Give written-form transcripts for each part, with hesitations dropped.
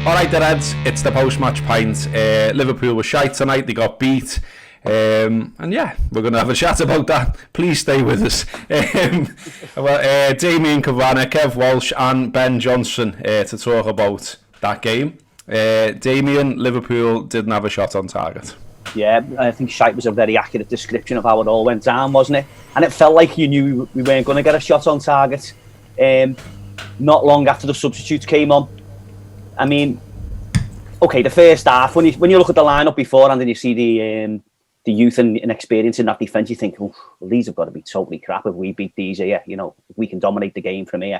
Alright, the Reds, it's the post-match pint. Liverpool were shite tonight, they got beat. And yeah, we're going to have a chat about that. Please stay with us. Damian Kavanagh, Kev Walsh and Ben Johnson to talk about that game. Damian, Liverpool didn't have a shot on target. Yeah, I think shite was a very accurate description of how it all went down, wasn't it? And it felt like you knew we weren't going to get a shot on target. Not long after the substitutes came on. I mean, okay, the first half, when you look at the lineup beforehand and you see the youth and experience in that defence, you think, oh, well, these have got to be totally crap if we beat these here. You know, if we can dominate the game from here.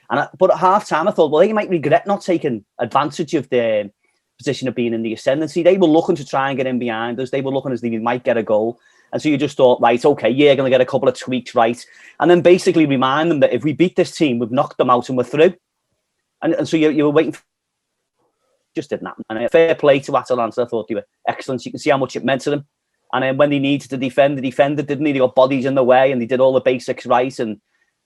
But at half time, I thought, well, they might regret not taking advantage of the position of being in the ascendancy. They were looking to try and get in behind us. They were looking as they might get a goal. And so you just thought, right, okay, you're going to get a couple of tweaks right. And then basically remind them that if we beat this team, we've knocked them out and we're through. And so you were waiting for just didn't happen. And fair play to Atalanta. I thought they were excellent. You can see how much it meant to them. And then when they needed to defend, they defended, didn't they? They got bodies in the way and they did all the basics right. And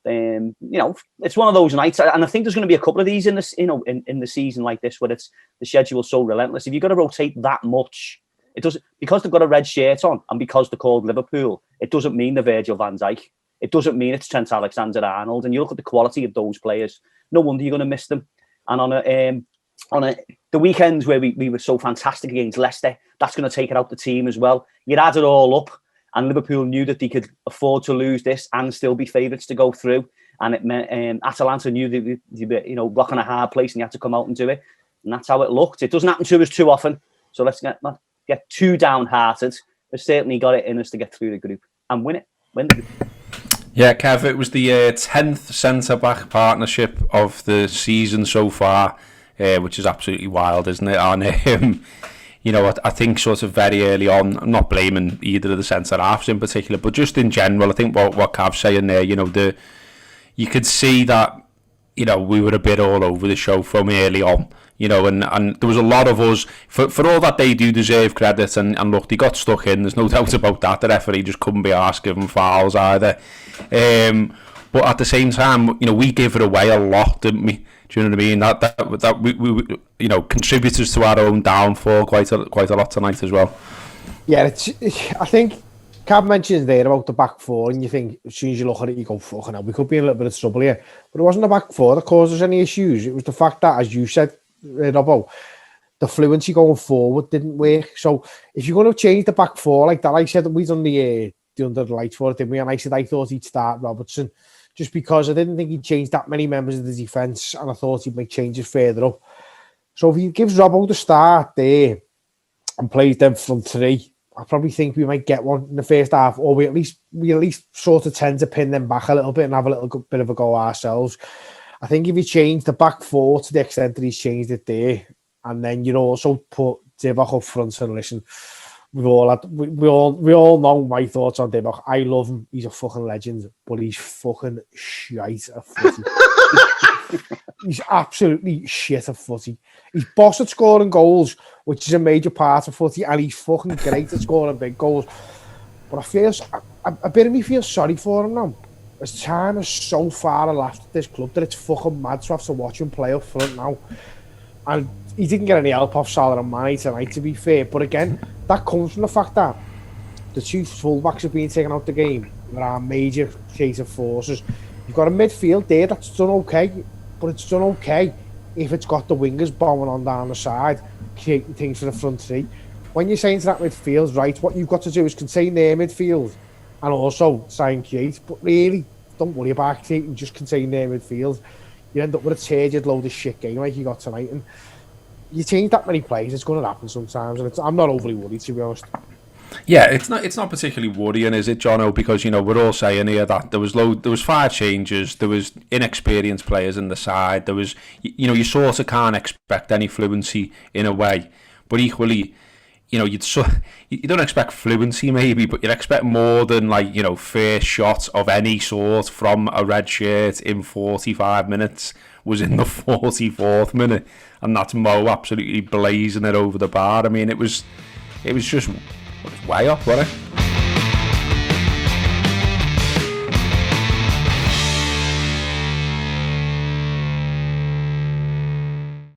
you know, it's one of those nights. And I think there's going to be a couple of these in this, you know, in the season like this, where it's the schedule's so relentless. If you've got to rotate that much, it doesn't, because they've got a red shirt on and because they're called Liverpool, it doesn't mean they're Virgil van Dijk. It doesn't mean it's Trent Alexander-Arnold. And you look at the quality of those players, no wonder you're going to miss them. And on the weekends where we were so fantastic against Leicester, that's going to take it out the team as well. You'd add it all up, and Liverpool knew that they could afford to lose this and still be favourites to go through. And it meant Atalanta knew they were, you know, rocking a hard place, and you had to come out and do it. And that's how it looked. It doesn't happen to us too often, so let's not get too downhearted. We've certainly got it in us to get through the group and win it. Win the group. Yeah, Kev, it was the 10th centre-back partnership of the season so far, which is absolutely wild, isn't it? And, you know, I think sort of very early on, I'm not blaming either of the centre-halves in particular, but just in general, I think what Kev's saying there, you know, you could see that, you know, we were a bit all over the show from early on, you know, and there was a lot of us, for all that they do deserve credit, and look, they got stuck in, there's no doubt about that. The referee just couldn't be asked giving fouls either. But at the same time, you know, we gave it away a lot, didn't we? Do you know what I mean? That we you know, contributors to our own downfall quite a lot tonight as well. Yeah, I think Cab mentioned there about the back four, and you think as soon as you look at it, you go, fucking hell, we could be in a little bit of trouble here. But it wasn't the back four that caused us any issues. It was the fact that, as you said, Robbo, the fluency going forward didn't work. So if you're going to change the back four like that, I said that we done the under the lights for it, didn't we? And I said I thought he'd start Robertson, just because I didn't think he'd change that many members of the defence, and I thought he'd make changes further up. So if he gives Robbo the start there and plays them front three, I probably think we might get one in the first half, or we at least sort of tend to pin them back a little bit and have a little bit of a go ourselves. I think if you change the back four to the extent that he's changed it there, and then you also put Divock up front, and listen, we all know my thoughts on Divock. I love him. He's a fucking legend, but he's fucking shite at footy. He's absolutely shit at footy. He's boss at scoring goals, which is a major part of footy, and he's fucking great at scoring big goals. But a bit of me feels sorry for him now. His time is so far elapsed at this club that it's fucking mad to have to watch him play up front now. And he didn't get any help off Salah and Mane tonight, to be fair. But again, that comes from the fact that the two fullbacks have been taken out the game. There are major creative forces. You've got a midfield there that's done okay, but it's done okay if it's got the wingers bowing on down the side, creating things for the front three. When you're saying to that midfield, right, what you've got to do is contain their midfield and also try and create. But really, don't worry about creating, just contain their midfield. You end up with a turgid load of shit game like you got tonight. And you change that many players, it's going to happen sometimes. And I'm not overly worried, to be honest. Yeah, it's not particularly worrying, is it, Jono? Because, you know, we're all saying here that there was 5 changes, there was inexperienced players in the side, there was, you know, you sort of can't expect any fluency in a way, but equally, you know, you don't expect fluency maybe, but you'd expect more than, like, you know, first shot of any sort from a red shirt in 45 minutes was in the 44th minute, and that's Mo absolutely blazing it over the bar. I mean, it was just way off, wasn't it?